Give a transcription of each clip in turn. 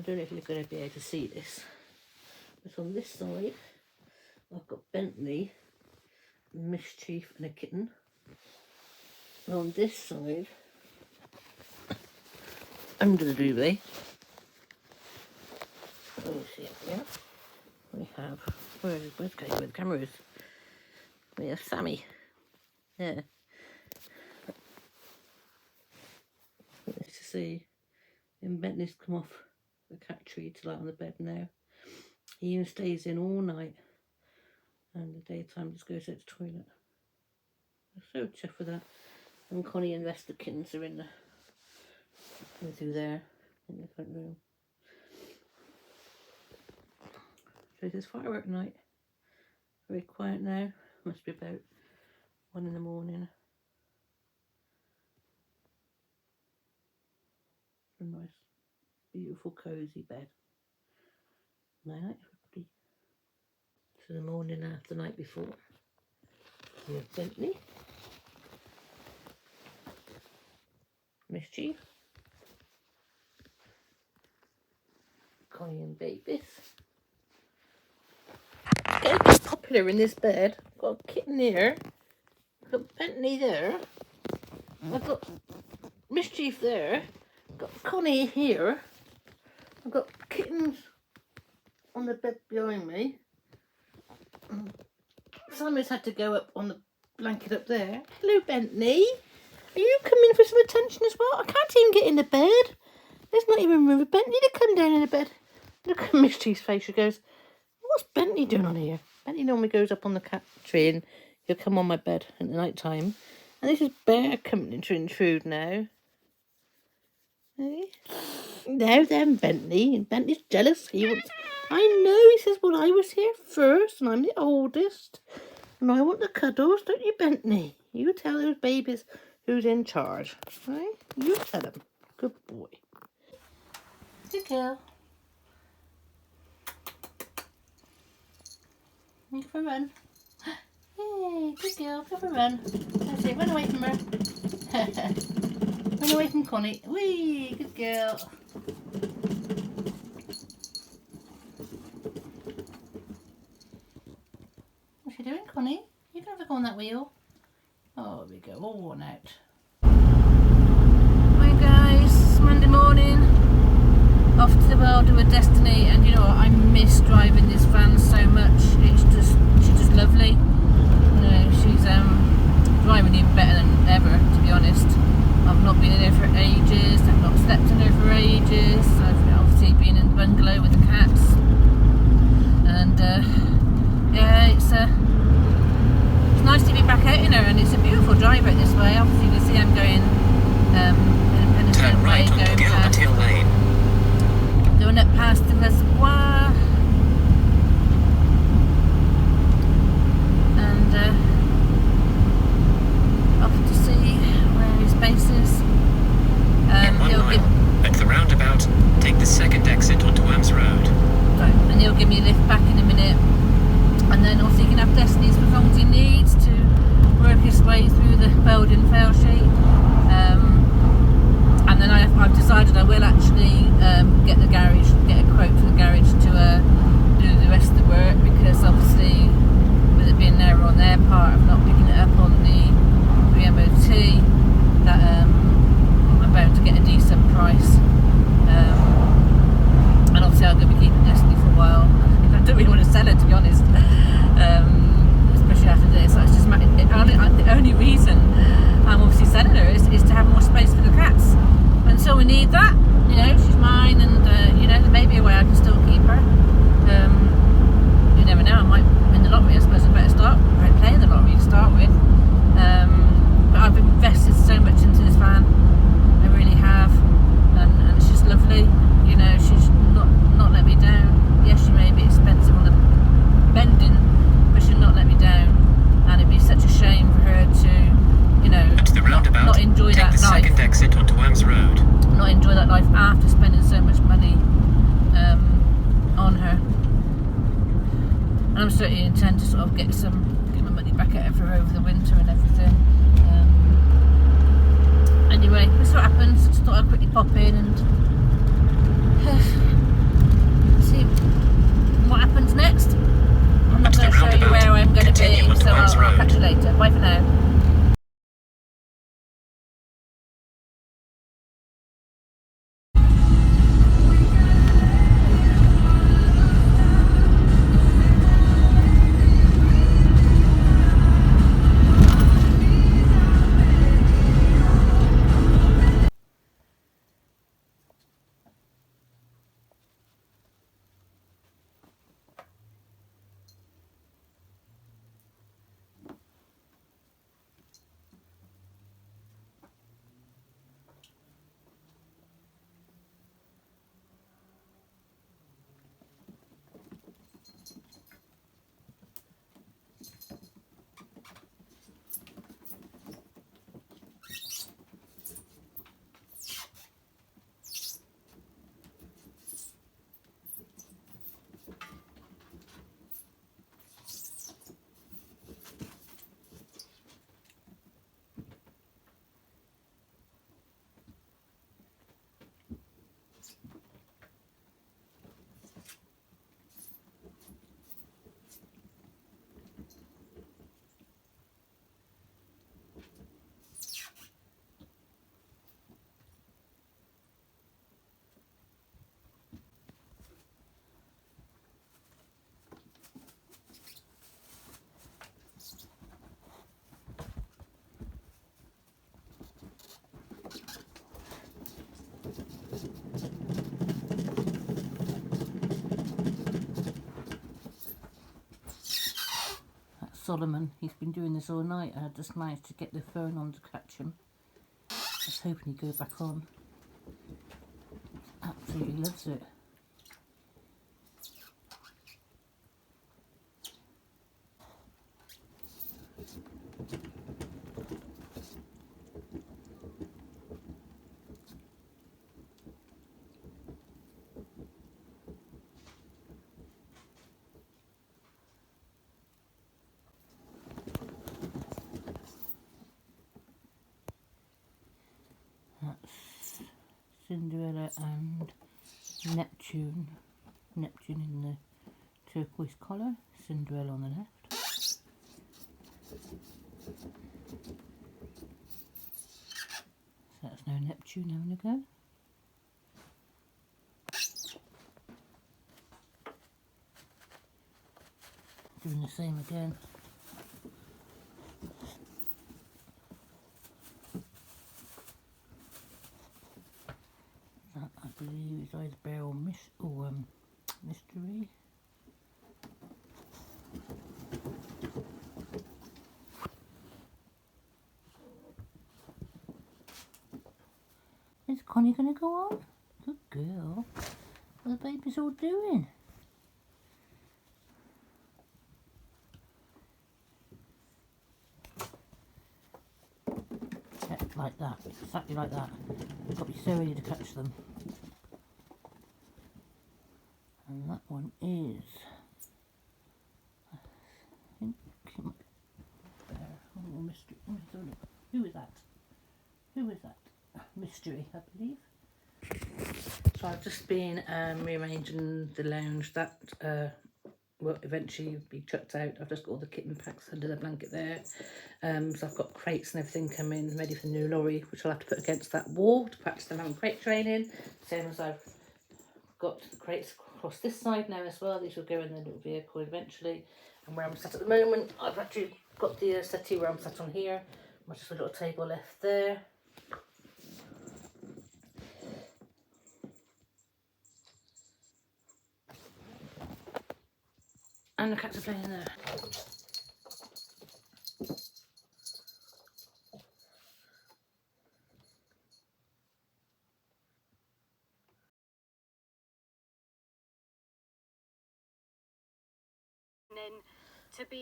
I don't know if you're going to be able to see this, but on this side I've got Bentley, Mischief and a kitten. And on this side, under the duvet, let me see it here, we have, where's the camera is? We have Sammy. Yeah. Nice to see. And Bentley's come off the cat tree to lie on the bed now. He even stays in all night, and the daytime just goes out to the toilet. I'm so chuffed with that. And Connie and the rest of the kittens are in the through there in the front room. So it is firework night. Very quiet now. Must be about 1 in the morning. A nice, beautiful, cosy bed. Night night, everybody. So the morning after the night before, we have Bentley, Mischief, Connie and babies. Getting a bit popular in this bed. I've got a kitten here. I've got Bentley there. I've got Mischief there. I've got Connie here. I've got kittens on the bed behind me. Simon's had to go up on the blanket up there. Hello, Bentley. Are you coming for some attention as well? I can't even get in the bed. There's not even room for Bentley to come down in the bed. Look at Mischief's face. She goes, what's Bentley doing on here? Bentley normally goes up on the cat tree and he'll come on my bed at the night time. And this is Bear coming to intrude now. Hey? Now then, Bentley. And Bentley's jealous. He wants... I know, he says, well, I was here first and I'm the oldest. And I want the cuddles, don't you, Bentley? You tell those babies who's in charge. Right? You tell them. Good boy. Good girl. Go for a run. Hey, good girl. Go for a run. That's it. Run away from her. Run away from Connie. Whee, good girl. What's she doing, Connie? You can have a go on that wheel. Oh, there we go. All worn out. Hi guys, Monday morning. Off to the world of a destiny, and you know what? I miss driving this van so much. She's just lovely. You know, she's driving even better than ever, to be honest. I've not been in her for ages. I've not slept in her for ages. I've obviously been in the bungalow with the cats, and yeah, it's nice to be back out in her, and it's a beautiful drive out this way. Obviously, you can see I'm going in a certain way, going past Hill Lane. Going up past the reservoir, and off to see where his base is. In 1 mile, at the roundabout, take the second exit onto Worms Road. Right, and he'll give me a lift back in a minute, and then also he can have Destiny's for as long as he needs to work his way through the Belgian fail sheet. And then I've decided I will actually get a quote for the garage to do the rest of the work, because obviously with it being an error on their part of not picking it up on the MOT, that I'm bound to get a decent price. And obviously I'm going to be keeping Destiny for a while. I don't really want to sell her, to be honest, especially after this. That's just the only reason I'm obviously selling her is to have more space for the cats. Until we need that, you know, she's mine, and you know, there may be a way I can still keep her. You never know, I might win the lottery. I suppose I better start playing the lottery to start with. But I've invested so much into this van, I really have, and it's just lovely. You know, she's not let me down. Yes, she may be expensive on the bending, but she'll not let me down. And it'd be such a shame for her to, you know, at the roundabout, not enjoy take that the life. second exit onto Worms Road. Not enjoy that life after spending so much money on her. And I'm certainly intend to sort of get my money back at her for over the winter and everything. Anyway, this is what happens. Just thought I'd quickly pop in and next. I'm not At the going to show you roundabout, where I'm going to continue be, on so Worms I'll Road. catch you later. Bye for now. Solomon, he's been doing this all night, and I just managed to get the phone on to catch him. I was hoping he'd go back on. Absolutely loves it. That's Cinderella and Neptune. Neptune in the turquoise collar, Cinderella on the left. So that's now Neptune having a go. Doing the same again. That I believe is either Bear or Mystery. Is Connie going to go on? Good girl. What are the babies all doing? Yeah, like that. Exactly like that. You've got to be so ready to catch them. And that one is... I think it might be Bear. Oh, Mystery. Who is that? Who is that? Mystery, I believe. So I've just been rearranging the lounge. That will eventually be chucked out. I've just got all the kitten packs under the blanket there. So I've got crates and everything coming ready for the new lorry, which I'll have to put against that wall to practice them having crate training. Same as I've got the crates across this side now as well. These will go in the little vehicle eventually. And where I'm sat at the moment, I've actually got the settee where I'm sat on here. Just a little table left there. And the cats are playing in there.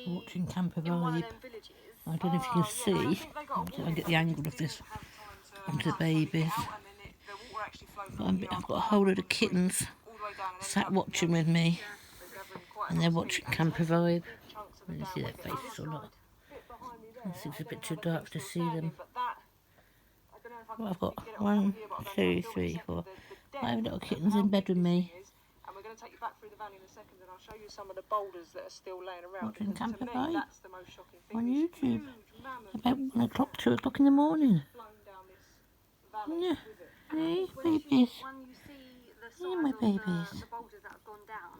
Watching Camper Vibe. I don't know if you can see. I'll get the angle of this onto the babies. But I've got a whole load of kittens sat watching with me, and they're watching Camper Vibe. You can see their faces or not. It seems a bit too dark to see them. Well, I've got 1, 2, 3, 4, 5 little kittens in bed with me, going to take you back through the valley in a second, and I'll show you some of the boulders that are still laying around. Watching Because to me, Camper that's the most shocking thing. on These YouTube. huge mammoth About 1 o'clock, 2 o'clock in the morning. flown down this valley Yeah. with it. Hey, When you babies. see the size Hey, my of babies. the boulders that have gone down,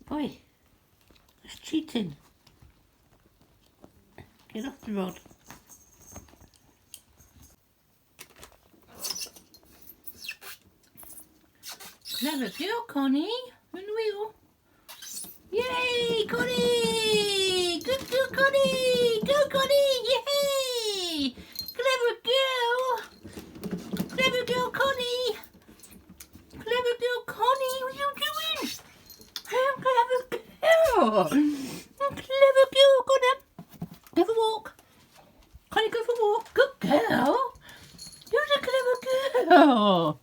Boy, that's cheating. Get off the rod. Clever girl, Connie. On the wheel. Yay, Connie! Good girl, Connie! Go, Connie! Yay! Clever girl! Clever girl, Connie! Clever girl, Connie! What are you doing? I'm clever girl! Clever girl, go then. Go for a walk. Connie, go for a walk. Good girl. You're a clever girl.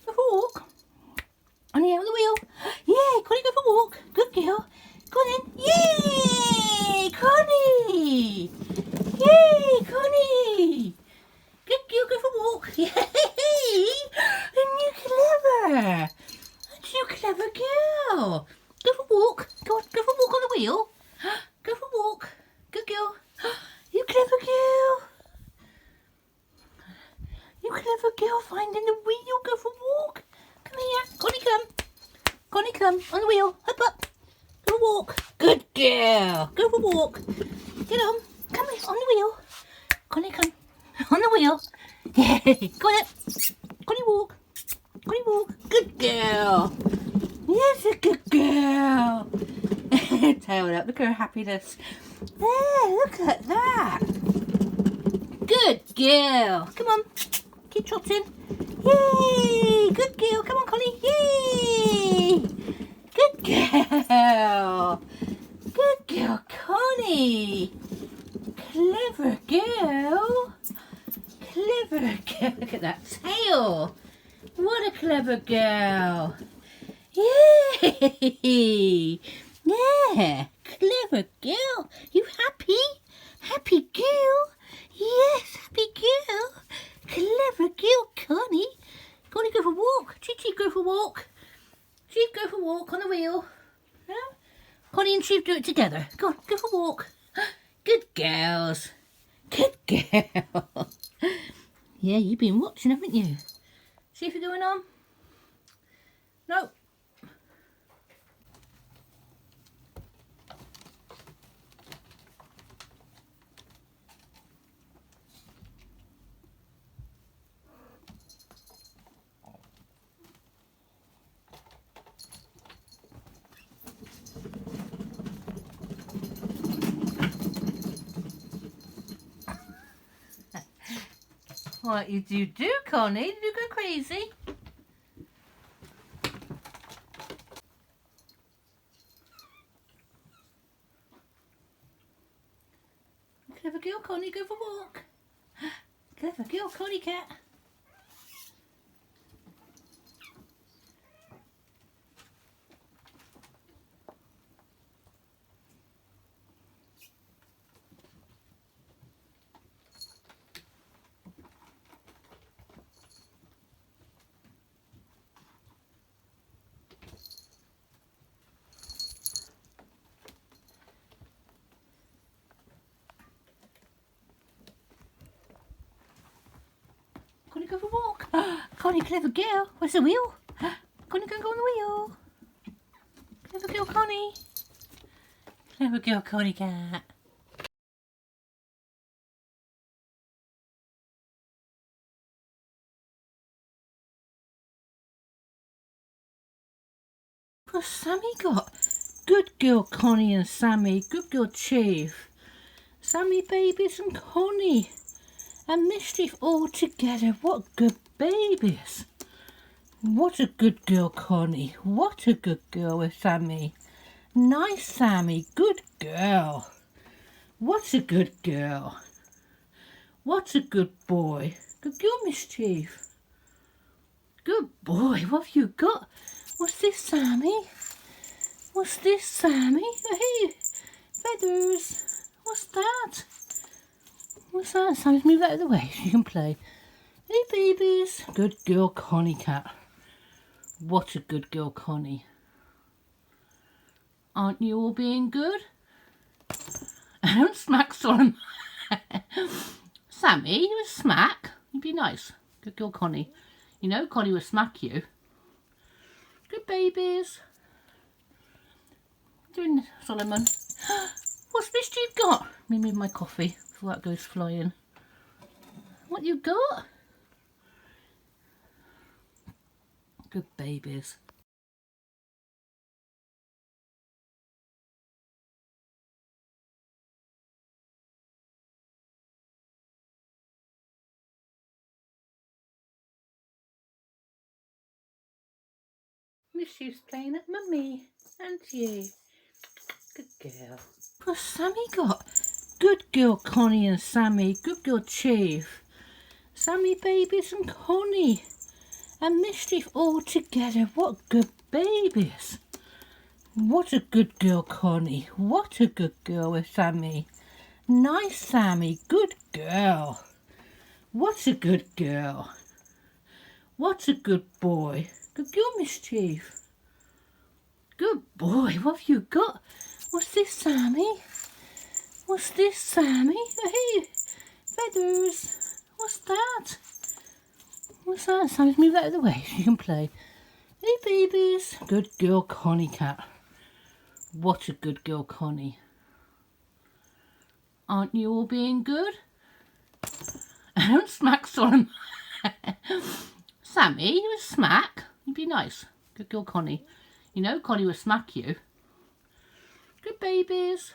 Go for a walk. Connie, out on the wheel. Yay, Connie, go for a walk. Good girl. Go on then. Yay, Connie. Yay, Connie. Good girl, go for a walk. Yay. And you clever. Aren't you a clever girl? Go for a walk. Go on, go for a walk on the wheel. Go for a walk. Good girl. You clever girl. You clever girl, finding the wheel. Go for a walk. Come here. Connie, come. Connie, come. On the wheel. Hop up. Go for a walk. Good girl. Go for a walk. Get on. Come here. On the wheel. Connie, come. On the wheel. Yay. Got it. Connie, walk. Connie, walk. Good girl. Yes, a good girl. Tail up. Look at her happiness. There, look at that. Good girl. Come on. Keep trotting. Yay. Good girl. Come on, Connie. Yay. Good girl. Good girl, Connie. Clever girl. Clever girl. Look at that tail. What a clever girl. Yay. Yeah. Clever girl. You happy? Happy girl? Yes, happy girl. Clever girl, Connie. Connie, go for a walk. Chi-Chi, go for a walk. Chief, go for a walk on the wheel. Yeah? Connie and Chief do it together. Go on, go for a walk. Good girls. Good girl. Yeah, you've been watching, haven't you? See if you're going on? No. What you do, Connie? Did you go crazy? Clever girl, Connie, go for a walk. Clever girl, Connie Cat. Connie, go for a walk. Connie, clever girl. Where's the wheel? Connie, go on the wheel. Clever girl, Connie. Clever girl, Connie Cat. What's Sammy got? Good girl, Connie and Sammy. Good girl, Chief. Sammy, babies, and Connie. And mischief all together. What good babies. What a good girl, Connie. What a good girl with Sammy. Nice, Sammy. Good girl. What a good girl. What a good boy. Good girl, Mischief. Good boy. What have you got? What's this, Sammy? What's this, Sammy? Hey, feathers. What's that? What's that? Sammy, move that out of the way so you can play. Hey, babies. Good girl, Connie Cat. What a good girl, Connie. Aren't you all being good? Don't smack Solomon. Sammy, you would smack. You'd be nice. Good girl, Connie. You know Connie would smack you. Good babies. Doing Solomon. What's Mischief got? Let me move my coffee before that goes flying. What you got? Good babies. Mischief's playing at Mummy and you. Good girl. What's Sammy got? Good girl, Connie and Sammy. Good girl, Chief. Sammy, babies, and Connie. And mischief all together. What good babies. What a good girl, Connie. What a good girl with Sammy. Nice, Sammy. Good girl. What a good girl. What a good boy. Good girl, Mischief. Good boy. What have you got? What's this, Sammy? What's this, Sammy? Hey, feathers. What's that? What's that? Sammy, move that out of the way so you can play. Hey, babies. Good girl, Connie Cat. What a good girl, Connie. Aren't you all being good? Don't smack Solomon. Sammy, you would smack. You'd be nice. Good girl, Connie. You know Connie would smack you. Good babies.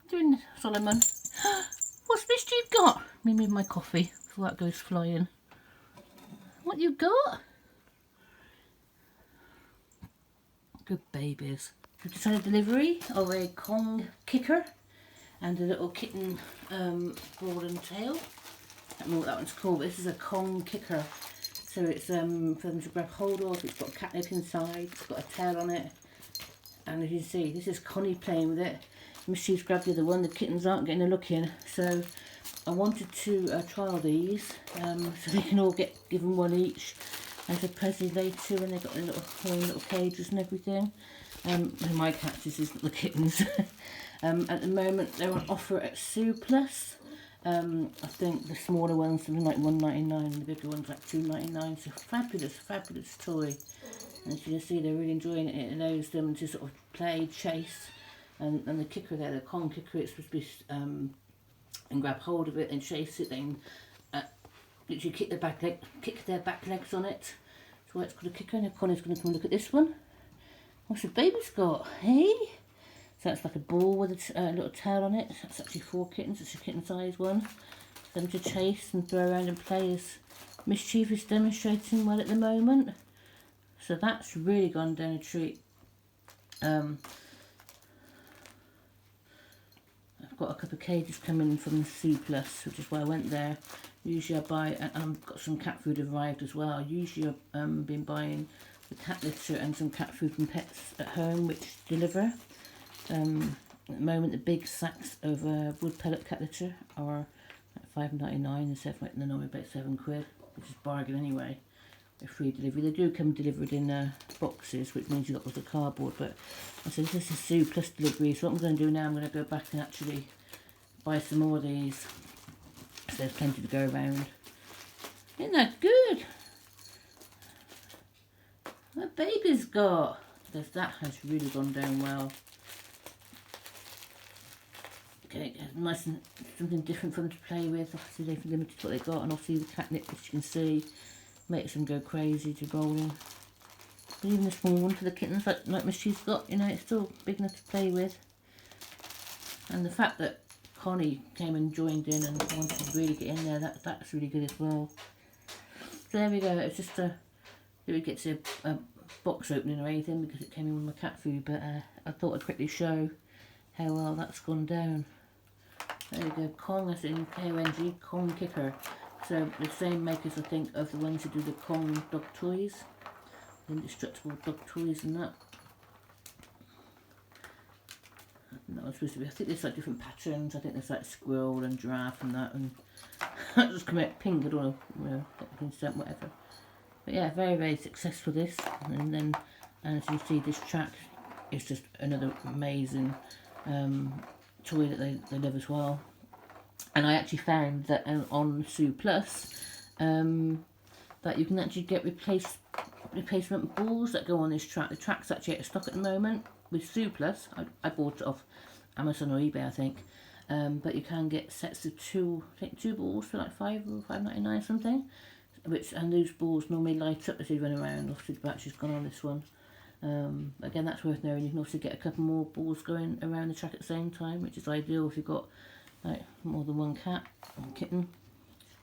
Doing Solomon. What's Mischief got? Let me move my coffee before that goes flying. What you got? Good babies. We've just had a delivery of a Kong kicker and a little kitten ball and tail. I don't know what that one's called, but this is a Kong kicker. So it's for them to grab hold of. It's got a catnip inside, it's got a tail on it. And as you see, this is Connie playing with it. Mischief's grabbed the other one, the kittens aren't getting a look in. So I wanted to trial these so they can all get given one each as a present later when they've got their little cages and everything. My cats, this is the kittens. At the moment they're on offer at Surplus. I think the smaller ones are like $1.99 and the bigger ones like $2.99. So fabulous toy. And as you can see, they're really enjoying it. It allows them to sort of play, chase, and the kicker there, the Kong kicker, it's supposed to be and grab hold of it and chase it. Then literally kick their back legs on it. That's why it's called a kicker. Now Connie's going to come and look at this one. What's the baby's got? Hey. So that's like a ball with a little tail on it. That's actually 4 kittens. It's a kitten size one. them to chase and throw around and play is Mischief demonstrating well at the moment. So that's really gone down a treat. I've got a couple of cages coming from C+, which is why I went there. Usually I buy, and I've got some cat food arrived as well. Usually I've been buying the cat litter and some cat food from Pets at Home, which deliver. At the moment, the big sacks of wood pellet cat litter are at $5.99 and they're normally about £7, which is bargain anyway. They're free delivery. They do come delivered in boxes, which means you've got all the cardboard. But I said this is Sue Plus delivery. So what I'm going to do now, I'm going to go back and actually buy some more of these. So there's plenty to go around. Isn't that good? What baby's got? Because that has really gone down well. Okay, nice and something different for them to play with. Obviously they've limited what they got, and obviously the catnip, as you can see, makes them go crazy to rolling. But even the small one for the kittens, like Mischief's got, you know, it's still big enough to play with. And the fact that Connie came and joined in and wanted to really get in there, that's really good as well. So there we go. It's just didn't get to a box opening or anything because it came in with my cat food, but I thought I'd quickly show how well that's gone down. There we go, Kong, that's in K-O-N-G, Kong Kicker. So the same makers, I think, of the ones who do the Kong dog toys, the indestructible dog toys and that. That was supposed to be, I think there's like different patterns. I think there's like squirrel and giraffe and that, and that just come out pink. I don't know, whatever. But yeah, very, very successful this. And then, as you see, this track is just another amazing toy that they love as well. And I actually found that on Sue Plus that you can actually get replacement balls that go on this track. The track's actually out of stock at the moment with Sue Plus. I bought it off Amazon or eBay, I think. But you can get sets of two balls for like $5 or $5.99 something. And those balls normally light up as they run around. Obviously the battery's gone on this one. Again, that's worth knowing. You can also get a couple more balls going around the track at the same time, which is ideal if you've got like more than one cat or kitten.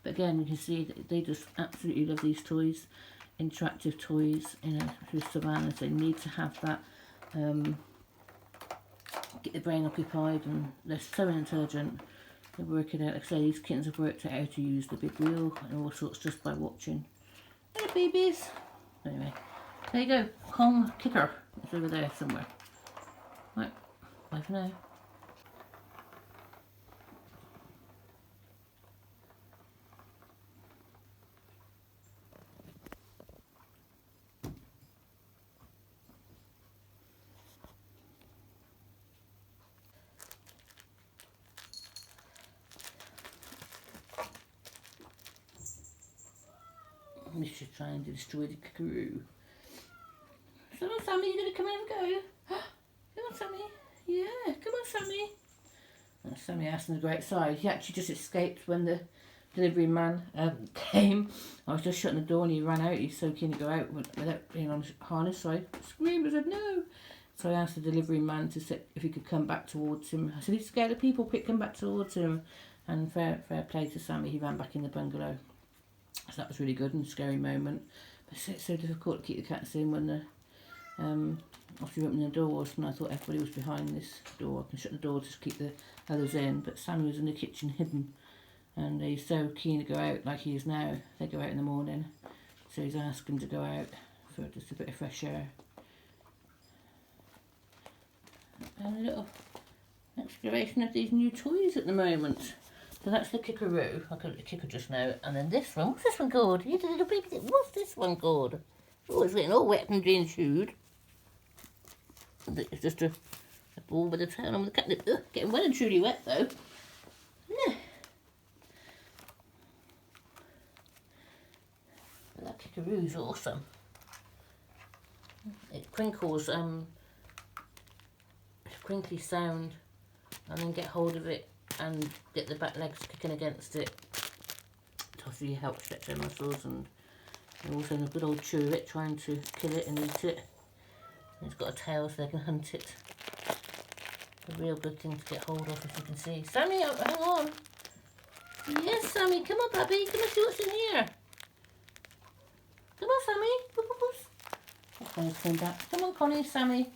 But again, you can see that they just absolutely love these toys, interactive toys. You know, through Savannahs, they need to have that. Get the brain occupied, and they're so intelligent. They work it out. Like I say, these kittens have worked out how to use the big wheel and all sorts just by watching. Hello, babies. Anyway. There you go, Kong Kicker. It's over there somewhere. Right, bye for now. We should try and destroy the kangaroo. Come on, Sammy, you gonna come in and go? Come on, Sammy. Yeah, come on, Sammy. And Sammy asked him to go outside. He actually just escaped when the delivery man came. I was just shutting the door and he ran out. He's so keen to go out without being on his harness, so I screamed. I said, no. So I asked the delivery man to see if he could come back towards him. I said, he's scared of people, quick, come back towards him. And fair play to Sammy, he ran back in the bungalow. So that was really good and a scary moment. But it's so difficult to keep the cats in when they're after opening the doors, and I thought everybody was behind this door. I can shut the door to keep the others in, but Sammy was in the kitchen hidden, and he's so keen to go out like he is now. They go out in the morning, so he's asking to go out for just a bit of fresh air. And a little exploration of these new toys at the moment. So that's the kickaroo. I call it the kicker just now. And then this one, what's this one called? You little baby, what's this one called? Oh, it's getting all wet and being chewed. It's just a ball with a tail on with a catnip. Ugh, getting well and truly wet though. Yeah. But that kickaroo's awesome. It crinkles, it's a crinkly sound, and then get hold of it and get the back legs kicking against it to obviously help stretch their muscles, and also a good old chew of it, trying to kill it and eat it. And it's got a tail so they can hunt it. A real good thing to get hold of, as you can see. Sammy, hang on. Yes, Sammy, come on, Bubby. Come and see what's in here. Come on, Sammy. Boop, boop, boop. Oh, Connie's coming back. Come on, Connie, Sammy.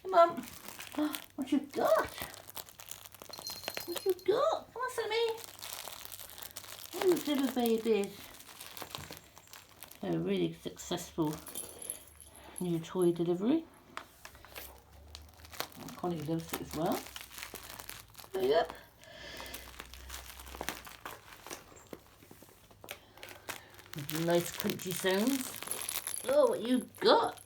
Come on. Oh, what you got? What you got? Come on, Sammy. Oh, little babies. A really successful new toy delivery. Connie loves it as well. Yep. Nice crunchy sounds. Oh, what you got?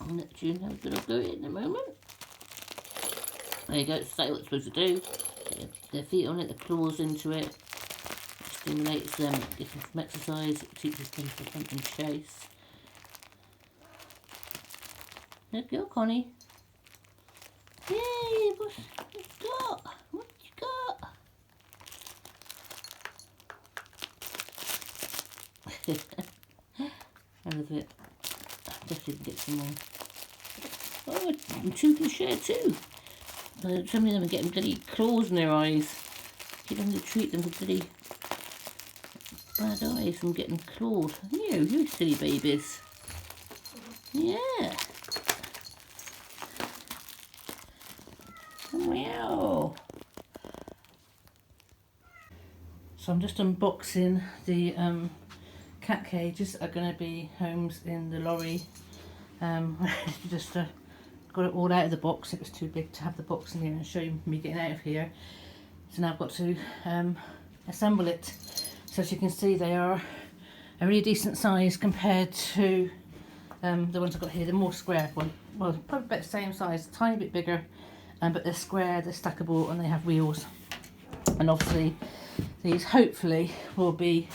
I'll let you have a little go in a moment. There you go, it's exactly what it's supposed to do. Get their feet on it, the claws into it. It stimulates them, it gives them some exercise, it teaches them to hunt and chase. There you go, Connie. Yay, what you got? What you got? I love it. Definitely get some more. Oh, and two can share too. Some of them are getting bloody claws in their eyes. Keep having to treat them for bloody bad eyes from getting clawed. You silly babies. Yeah. Meow. So I'm just unboxing the cat cages that are going to be homes in the lorry. Just got it all out of the box. It was too big to have the box in here and show you me getting out of here. So now I've got to assemble it. So as you can see, they are a really decent size compared to the ones I've got here. The more square one, well, probably about the same size, a tiny bit bigger, but they're square, they're stackable, and they have wheels. And obviously, these hopefully will be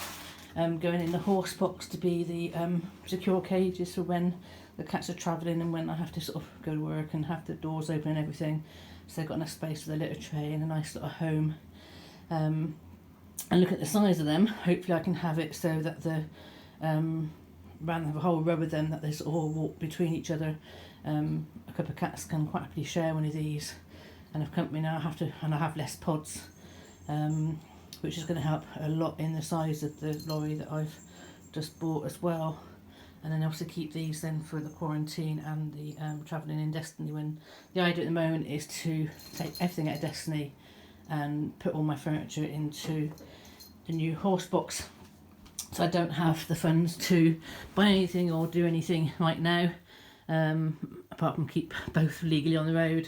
going in the horse box to be the secure cages for when the cats are travelling and when I have to sort of go to work and have the doors open and everything. So they've got enough space for the litter tray and a nice little home. And look at the size of them. Hopefully I can have it so that the rather than have a whole row of them, that they sort of all walk between each other. A couple of cats can quite happily share one of these, and if company now I have less pods, which is going to help a lot in the size of the lorry that I've just bought as well. And then also keep these then for the quarantine and the travelling in Destiny, when the idea at the moment is to take everything out of Destiny and put all my furniture into the new horse box. So I don't have the funds to buy anything or do anything right now, apart from keep both legally on the road.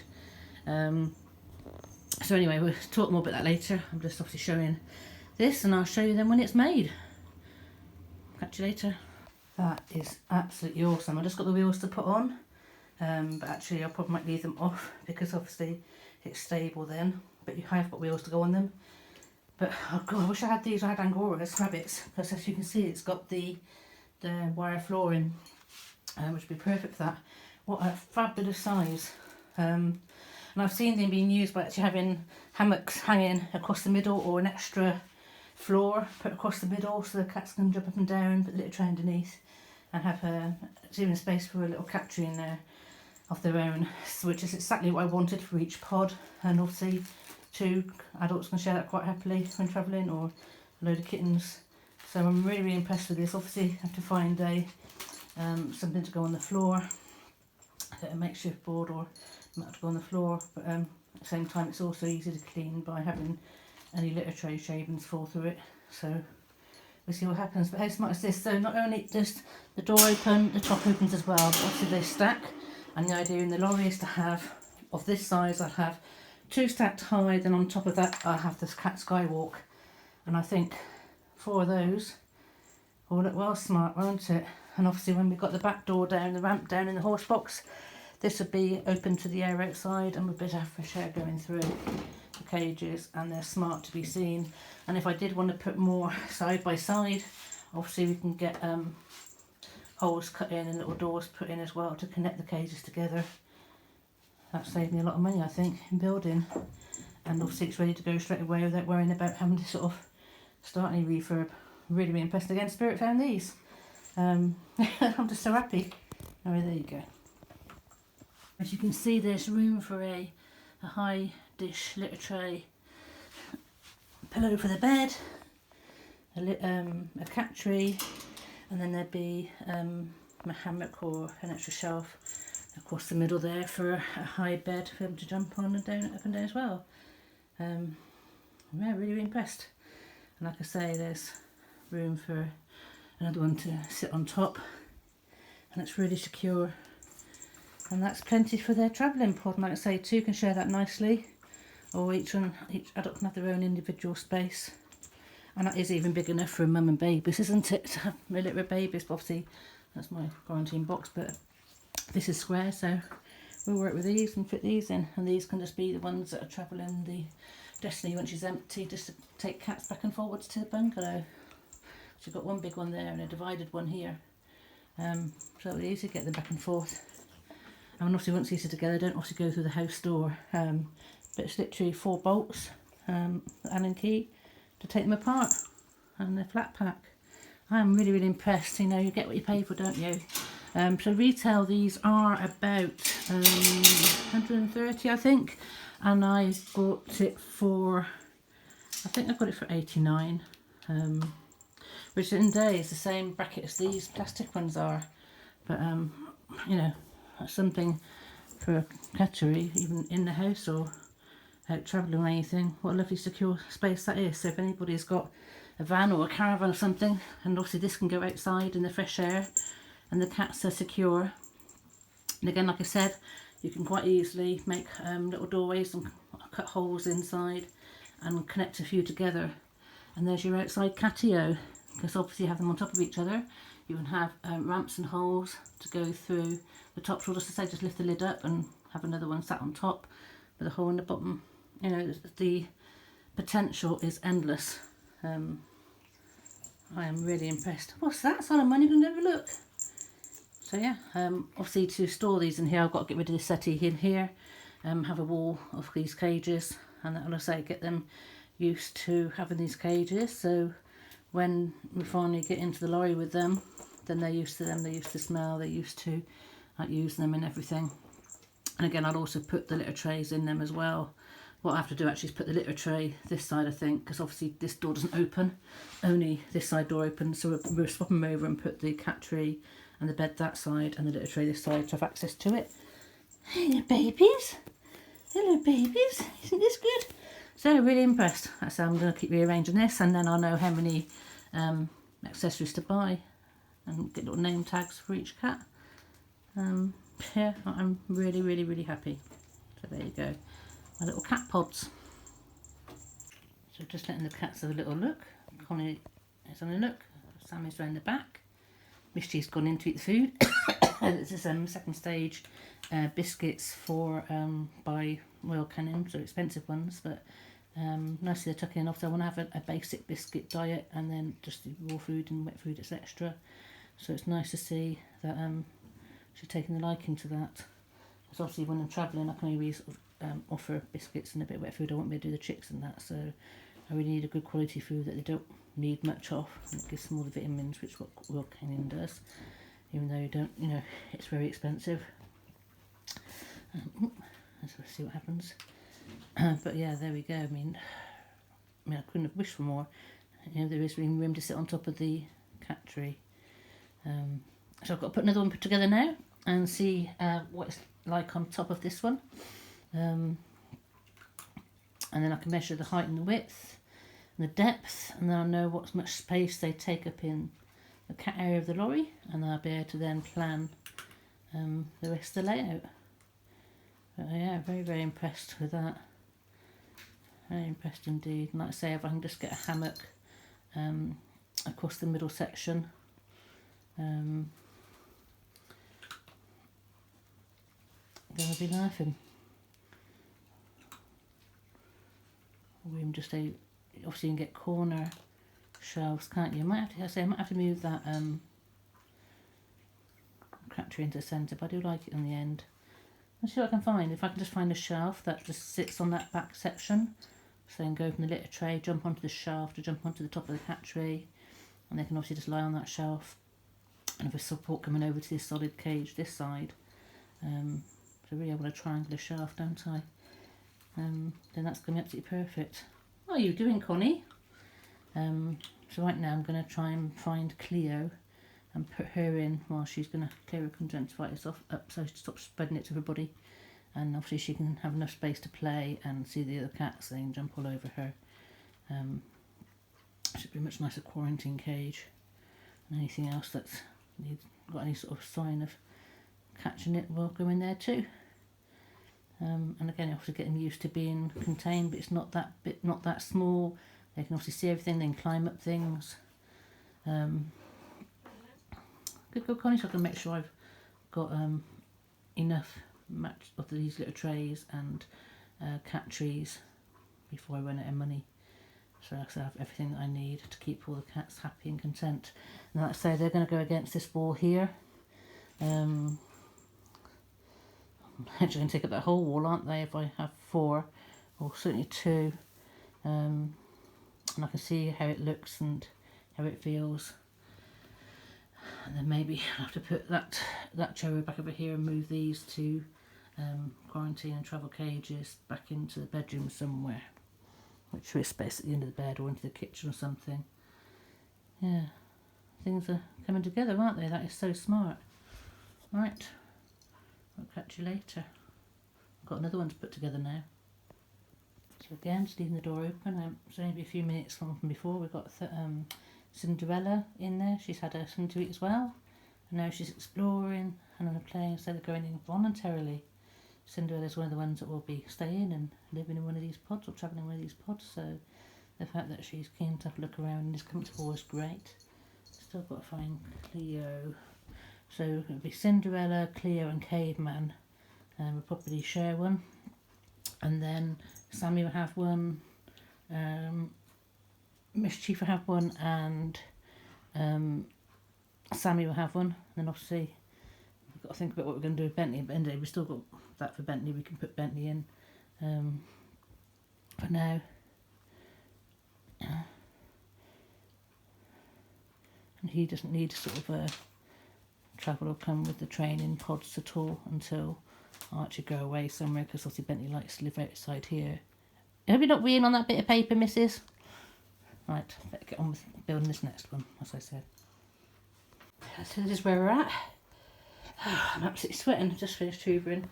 So anyway, we'll talk more about that later. I'm just obviously showing this, and I'll show you then when it's made. Catch you later. That is absolutely awesome. I just got the wheels to put on, but actually I probably might leave them off because obviously it's stable then, but you have got wheels to go on them. But oh god, I wish I had these. I had Angoras rabbits, because as you can see it's got the wire flooring, which would be perfect for that. What a fabulous size. And I've seen them being used by actually having hammocks hanging across the middle, or an extra floor put across the middle so the cats can jump up and down, put the litter tray underneath, and have even space for a little cat tree in there of their own, which is exactly what I wanted for each pod. And obviously 2 adults can share that quite happily when travelling, or a load of kittens. So I'm really, really impressed with this. Obviously I have to find a something to go on the floor, a makeshift board or mat to go on the floor, but at the same time it's also easy to clean by having any litter tray shavings fall through it. So we'll see what happens. But how smart is this? So not only does the door open, the top opens as well, but obviously they stack, and the idea in the lorry is to have, of this size, I'll have 2 stacked high, then on top of that I'll have this cat skywalk, and I think 4 of those will look well smart, won't it? And obviously when we've got the back door down, the ramp down in the horse box, this would be open to the air outside, and we'd better have fresh air going through the cages, and they're smart to be seen. And if I did want to put more side by side, obviously we can get holes cut in and little doors put in as well to connect the cages together. That saved me a lot of money, I think, in building. And obviously it's ready to go straight away without worrying about having to sort of start any refurb. Really, really impressed again. Spirit found these. I'm just so happy. Oh, there you go. As you can see, there's room for a high dish litter tray pillow for the bed, a cat tree, and then there'd be a hammock or an extra shelf across the middle there for a high bed for them to jump on and down, up and down as well. Yeah, really, really impressed. And like I say, there's room for another one to sit on top, and it's really secure. And that's plenty for their travelling pod. And like I say, two can share that nicely, or each adult can have their own individual space. And that is even big enough for a mum and babies, isn't it? To have my little babies. Obviously, that's my quarantine box, but this is square, so we'll work with these and fit these in. And these can just be the ones that are travelling the Destiny when she's empty, just to take cats back and forwards to the bungalow. She's got one big one there and a divided one here. So it'll be easy to get them back and forth. And obviously once these are together, don't obviously go through the house door. But it's literally 4 bolts, Allen key, to take them apart, and they're flat pack. I'm really, really impressed. You know, you get what you pay for, don't you? So retail, these are about 130, I think, and I bought it for, I think I got it for 89, which in day is the same bracket as these plastic ones are. But you know, that's something for a cattery, even in the house or out travelling or anything. What a lovely secure space that is. So if anybody's got a van or a caravan or something, and obviously this can go outside in the fresh air, and the cats are secure. And again, like I said, you can quite easily make little doorways and cut holes inside and connect a few together, and there's your outside catio. Because obviously you have them on top of each other, you can have ramps and holes to go through the top. So just to say, just lift the lid up and have another one sat on top with a hole in the bottom. You know, the potential is endless. I am really impressed. What's that? Solomon, you can have a look. So yeah, obviously to store these in here, I've got to get rid of this settee in here, have a wall of these cages, and that'll, say, get them used to having these cages. So when we finally get into the lorry with them, then they're used to them, they're used to smell, they're used to using them and everything. And again, I'll also put the litter trays in them as well. What I have to do actually is put the litter tray this side, I think, because obviously this door doesn't open, only this side door opens. So we'll swap them over and put the cat tree and the bed that side and the litter tray this side to have access to it. Hello babies, hello babies, isn't this good? So really impressed. So I'm going to keep rearranging this, and then I'll know how many accessories to buy and get little name tags for each cat. Yeah, I'm really, really, really happy. So there you go, my little cat pods. So just letting the cats have a little look. Connie is on a look. Sammy's round the back. Misty's gone in to eat the food. This is second stage biscuits for by Royal Canin, so expensive ones, but nicely they're tucking off. So I want to have a basic biscuit diet, and then just the raw food and wet food is extra. So it's nice to see that she's taking the liking to that. Because obviously when I'm travelling, I can only offer biscuits and a bit of wet food. I won't be able to do the chicks and that, so I really need a good quality food that they don't need much of, and it gives them all the vitamins, which what Royal Canin does, even though you don't, you know, it's very expensive. Let's see what happens. But yeah, there we go. I mean, I couldn't have wished for more. You know, there is room to sit on top of the cat tree. So I've got to put another one together now and see what it's like on top of this one. And then I can measure the height and the width and the depth, and then I'll know what much space they take up in the cat area of the lorry, and I'll be able to then plan the rest of the layout. But yeah, very, very impressed with that. Very impressed indeed. And like I say, if I can just get a hammock across the middle section, I'm gonna be laughing. Or even just obviously you can get corner shelves, can't you? I might have to move that cat tree into the centre, but I do like it on the end. Let's see what I can find. If I can just find a shelf that just sits on that back section, so then go from the litter tray, jump onto the shelf to jump onto the top of the cat tree, and they can obviously just lie on that shelf. And with support coming over to this solid cage this side, so really I want a triangular shelf, don't I? Then that's going to be absolutely perfect. What are you doing, Connie? So right now I'm going to try and find Cleo and put her in while she's going to clear her conjunctivitis up so she stops spreading it to everybody. And obviously she can have enough space to play and see the other cats. They can jump all over her. Should be a much nicer quarantine cage. And anything else that's got any sort of sign of catching it will go in there too. And again, you have to get them used to being contained, but it's not that small. They can obviously see everything. They can climb up things. Good girl, Connie. So I can make sure I've got enough match of these little trays and cat trees before I run out of money. So I have everything that I need to keep all the cats happy and content. And like I say, they're going to go against this wall here. I'm actually going to take up that whole wall, aren't they, if I have 4, or certainly 2. And I can see how it looks and how it feels. And then maybe I'll have to put that chair back over here and move these to quarantine and travel cages back into the bedroom somewhere. Which is space at the end of the bed or into the kitchen or something. Yeah, things are coming together, aren't they? That is so smart. Right, I'll catch you later. I've got another one to put together now. So again, just leaving the door open. It's only a few minutes from before. We've got Cinderella in there. She's had her something to eat as well. And now she's exploring and playing instead of going in voluntarily. Cinderella's one of the ones that will be staying and living in one of these pods or travelling in one of these pods, so the fact that she's keen to have a look around and is comfortable is great. Still got to find Cleo. So it would be Cinderella, Cleo and Caveman. We'll probably share one. And then Sammy will have one, Mischief will have one, and Sammy will have one. And then obviously we've got to think about what we're going to do with Bentley. But anyway, we've still got that for Bentley. We can put Bentley in for now. And he doesn't need sort of travel or come with the train in pods at all until I actually go away somewhere, because obviously Bentley likes to live outside here. Have you not been on that bit of paper, missus? Right, better get on with building this next one, as I said. So this is where we're at. I'm absolutely sweating. I just finished hoovering.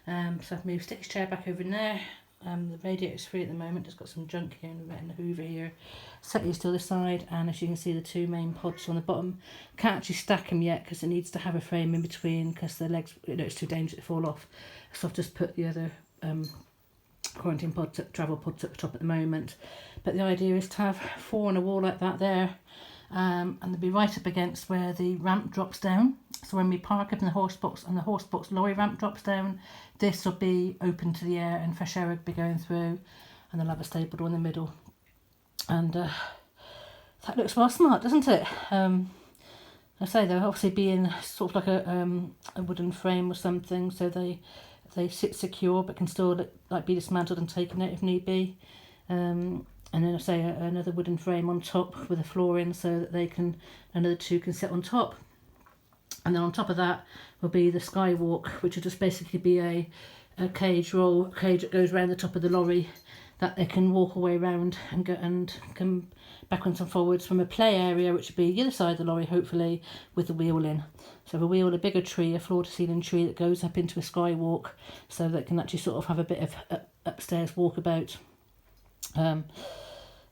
So I've moved Stick's chair back over in there. The radiator's free at the moment. Just got some junk here in the hoover here. Settley's to the side, and as you can see, the 2 main pods on the bottom. Can't actually stack them yet because it needs to have a frame in between, because the legs, it's too dangerous to fall off. So I've just put the other quarantine pods, travel pods at the top at the moment. But the idea is to have 4 on a wall like that there. And they'll be right up against where the ramp drops down. So when we park up in the horse box and the horse box lorry ramp drops down, this will be open to the air and fresh air will be going through, and they'll have a stable door in the middle. And that looks well smart, doesn't it? I say they'll obviously be in sort of like a wooden frame or something, so they sit secure but can still be dismantled and taken out if need be. And then I say another wooden frame on top with a floor in, so that another 2 can sit on top. And then on top of that will be the skywalk, which will just basically be a cage that goes around the top of the lorry, that they can walk all the way around and go and come backwards and forwards from a play area, which would be the other side of the lorry, hopefully, with the wheel in. So a wheel, a bigger tree, a floor-to-ceiling tree that goes up into a skywalk, so that can actually sort of have a bit of upstairs walkabout.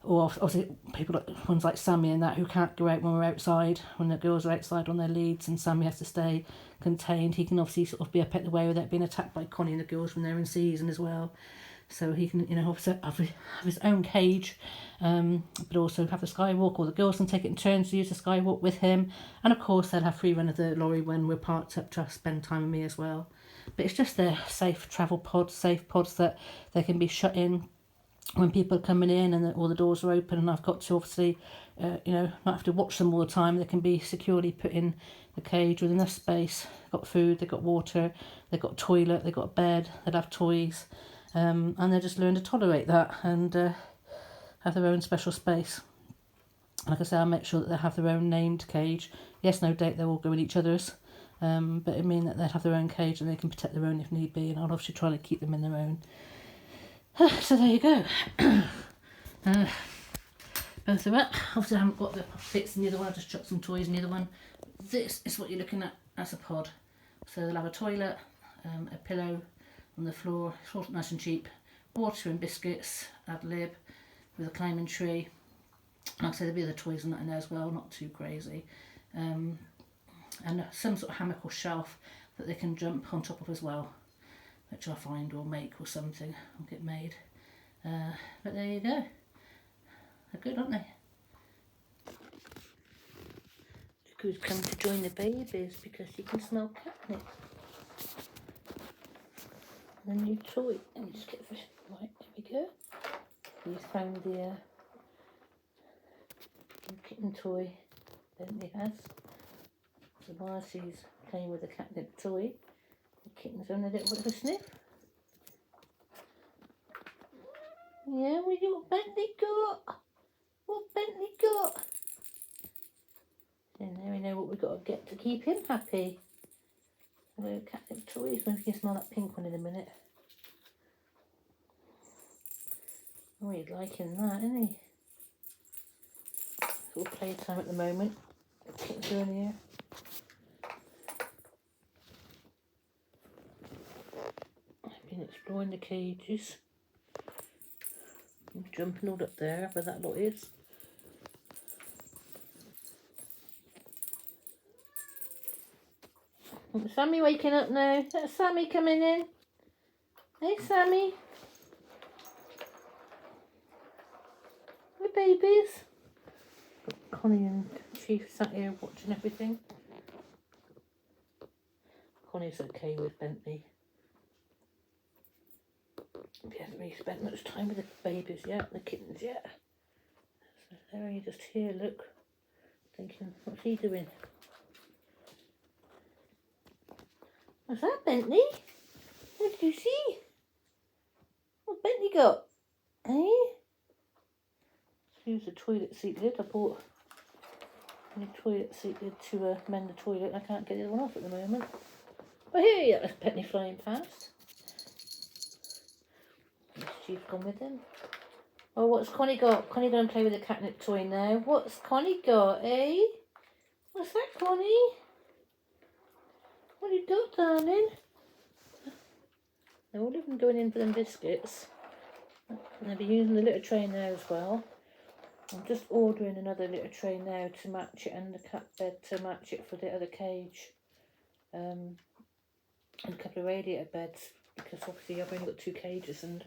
Or obviously people ones like Sammy and that, who can't go out when we're outside, when the girls are outside on their leads and Sammy has to stay contained. He can obviously sort of be up at the way without being attacked by Connie and the girls when they're in season as well. So he can, obviously have his own cage, but also have the skywalk, or the girls can take it in turns to use the skywalk with him. And of course they'll have free run of the lorry when we're parked up to spend time with me as well. But it's just their safe travel pods, safe pods that they can be shut in when people are coming in and all the doors are open, and I've got to obviously, not have to watch them all the time. They can be securely put in the cage with enough space. They've got food, they've got water, they've got a toilet, they've got a bed, they'll have toys, and they'll just learn to tolerate that and have their own special space. Like I say, I'll make sure that they have their own named cage. Yes, no doubt they'll all go in each other's, but it means that they'll have their own cage and they can protect their own if need be, and I'll obviously try to keep them in their own. So there you go. Both of it. Obviously I haven't got the bits in the other one, I just chucked some toys in the other one. This is what you're looking at as a pod. So they'll have a toilet, a pillow on the floor, it's all nice and cheap, water and biscuits, ad lib, with a climbing tree. Like I say, there'll be other toys on that in there as well, not too crazy. And some sort of hammock or shelf that they can jump on top of as well, which I'll find or make or something, or get made. But there you go. They're good, aren't they? Who's come to join the babies because you can smell catnip. And a new toy. Let me just get this. Right, there we go. He's found the new kitten toy Bentley has. So while she's playing with the catnip toy, the kitten's having a little bit of a sniff. Yeah, what Bentley got? What Bentley got? And now we know what we've got to get to keep him happy. A little catnip toys. Maybe you can smell that pink one in a minute. Oh, he's liking that, isn't he? It's all playtime at the moment. Kittens are in here. I've been exploring the cages. I'm jumping all up there where that lot is. Sammy waking up now. Is that Sammy coming in? Hey Sammy. Hey babies. Connie and Chief sat here watching everything. Connie's okay with Bentley. He hasn't really spent much time with the babies yet, the kittens yet. So there he just here, look. Thinking, what's he doing? What's that, Bentley? What did you see? What Bentley got? Eh? Use the toilet seat lid. I bought a new toilet seat lid to mend the toilet. I can't get the other one off at the moment. Oh, here you go. Bentley flying past. She's gone with him. Oh, what's Connie got? Connie going to play with the catnip toy now. What's Connie got, eh? What's that, Connie? What have you got, darling? They're all of them going in for them biscuits. And they'll be using the litter tray now as well. I'm just ordering another litter tray now to match it, and the cat bed to match it for the other cage. And a couple of radiator beds, because obviously I've only got 2 cages and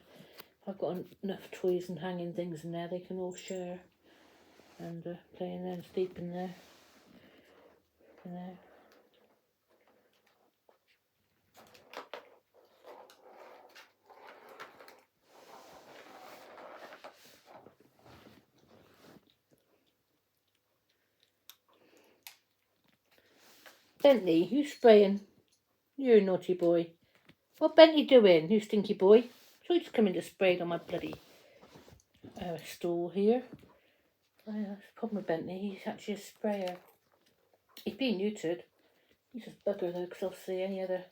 I've got enough toys and hanging things in there they can all share and play in there and sleep in there. You know. Bentley, you spraying? You're a naughty boy. What Bentley doing, you stinky boy? So you just come in to spray on my bloody stool here. Oh, yeah, that's the problem with Bentley, he's actually a sprayer. He's being neutered. He's just bugger though, because obviously any other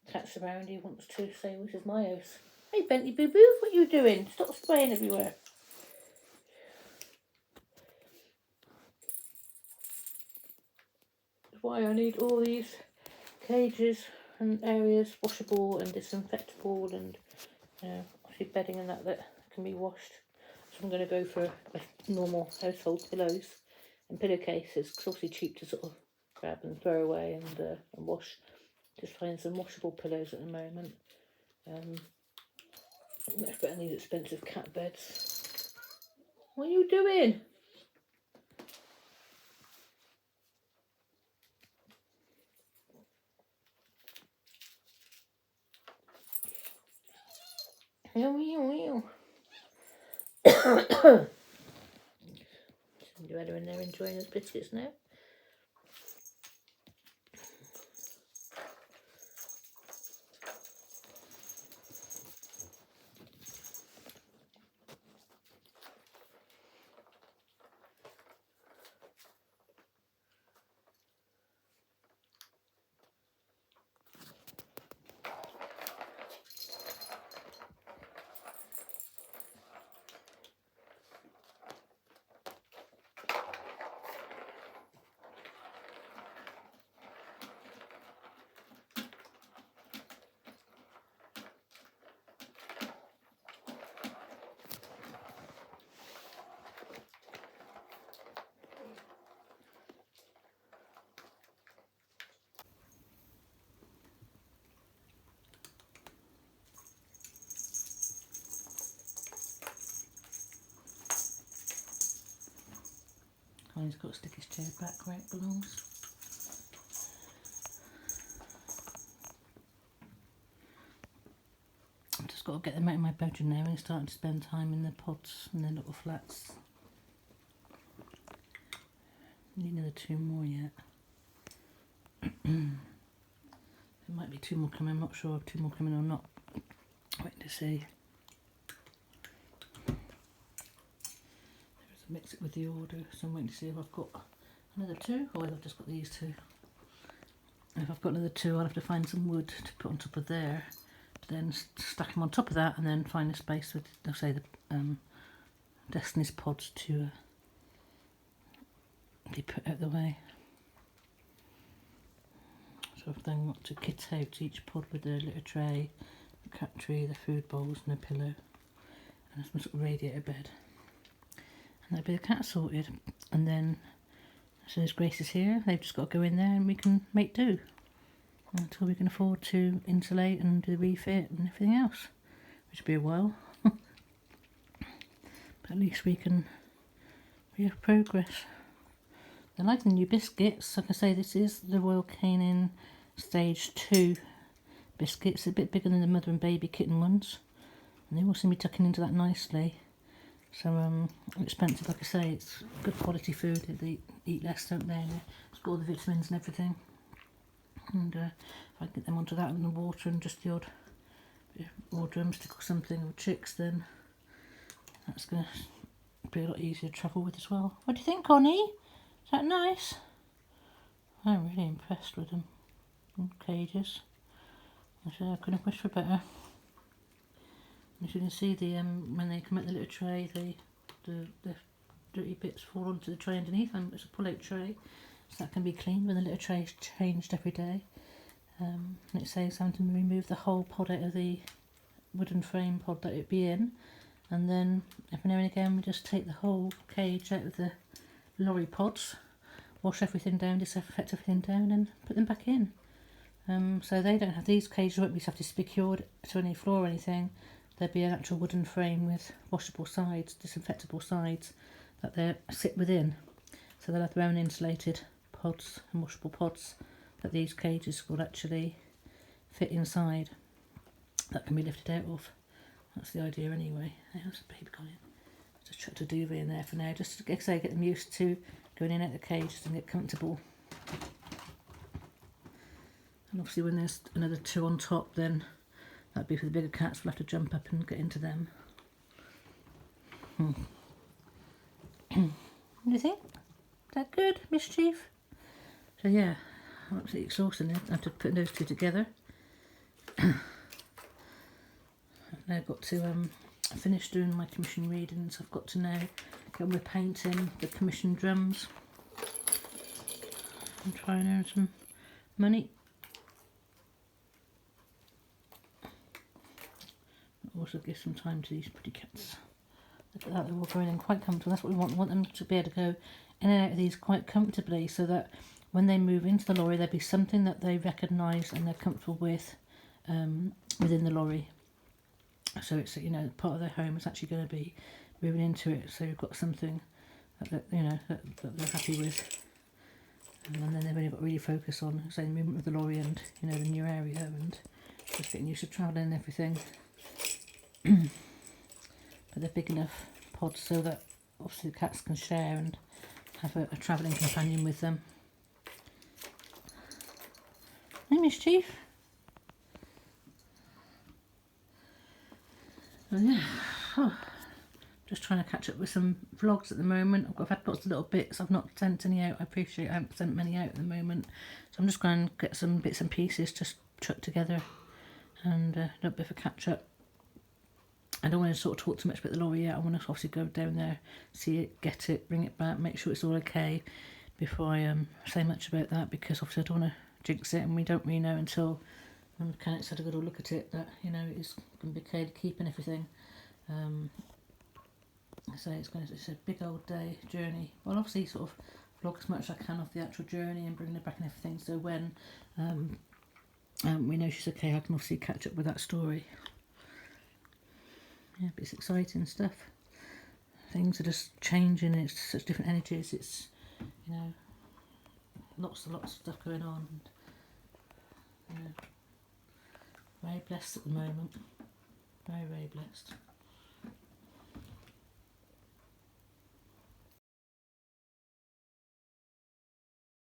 cats around he wants to say, this is my house. Hey Bentley boo boo, what are you doing? Stop spraying everywhere. That's why I need all these cages and areas washable and disinfectable, and obviously bedding and that can be washed. So I'm going to go for normal household pillows and pillowcases, because obviously cheap to sort of grab and throw away and wash. Just finding some washable pillows at the moment. Much better than these expensive cat beds. What are you doing? Cinderella in there enjoying his biscuits now. Connie's got to stick his chair back where it belongs. I've just got to get them out of my bedroom now and starting to spend time in the pods and their little flats. Need another 2 more yet. There might be 2 more coming, I'm not sure if 2 more coming or not. Waiting to see. There's a mix it with the order, so I'm waiting to see if I've got another 2 or if I've just got these 2. If I've got another 2, I'll have to find some wood to put on top of there, to then stack them on top of that, and then find a space with, I'll say, the Destiny's pods to be put out of the way. So I've then got to kit out each pod with a litter tray, the cat tree, the food bowls and a pillow, and some sort of radiator bed. And that'll be the cat sorted. And then as soon as Grace is here, they've just got to go in there and we can make do until we can afford to insulate and do the refit and everything else, which will be a while. But at least we have progress. I like the new biscuits. Like I say, this is the Royal Canin Stage 2 biscuits. A bit bigger than the mother and baby kitten ones, and they all seem to be tucking into that nicely. So expensive, like I say, it's good quality food. They eat less, don't they? It's got all the vitamins and everything. And if I get them onto that and the water and just the odd raw drumstick or something or chicks, then that's going to be a lot easier to travel with as well. What do you think, Connie? Is that nice? I'm really impressed with them. Cages. I couldn't have wished for better. As you can see, when they come out the little tray, the dirty bits fall onto the tray underneath, and it's a pull-out tray, so that can be cleaned when the little tray is changed every day. And it saves having to remove the whole pod out of the wooden frame pod that it'd be in, and then every now and again we just take the whole cage out of the lorry pods, wash everything down, disinfect everything down, and put them back in. So they don't have, these cages won't be have to be secured to any floor or anything. There'd be an actual wooden frame with washable sides, disinfectable sides that they sit within. So they'll have their own insulated pods and washable pods that these cages will actually fit inside. That can be lifted out of. That's the idea anyway. There's a baby gone in. Just chucked a duvet in there for now, just to get them used to going in and out the cages and get comfortable. And obviously when there's another 2 on top, then that'd be for the bigger cats. We'll have to jump up and get into them. What do you think? Is that good, Mischief? So yeah, I'm absolutely exhausted now after putting those 2 together. I've now got to finish doing my commission readings. I've got to now get on with painting the commission drums and try and earn some money. Also give some time to these pretty cats. Look at that, they're all going in quite comfortable. That's what we want. We want them to be able to go in and out of these quite comfortably, so that when they move into the lorry, there'll be something that they recognise and they're comfortable with within the lorry. So it's, you know, part of their home is actually going to be moving into it. So you've got something that that they're happy with, and then they've only got to really focus on, say, the movement of the lorry and, you know, the new area and just getting used to travelling and everything. But they're big enough pods so that obviously the cats can share and have a travelling companion with them. Hey, Mischief. Oh yeah, just trying to catch up with some vlogs at the moment. I've had lots of little bits. I've not sent any out. I appreciate I haven't sent many out at the moment, so I'm just going to get some bits and pieces just chucked together and a little bit of a catch up. I don't want to sort of talk too much about the lorry yet. I want to obviously go down there, see it, get it, bring it back, make sure it's all okay before I say much about that, because obviously I don't want to jinx it, and we don't really know until the mechanics had a good look at it that, you know, it's going to be okay to keep and everything. So it's a big old day journey. Well, obviously sort of vlog as much as I can of the actual journey and bring it back and everything, so when we know she's okay, I can obviously catch up with that story. Yeah, but it's exciting stuff. Things are just changing. It's such different energies. It's you know, lots of stuff going on. And, you know, very blessed at the moment. Very, very blessed.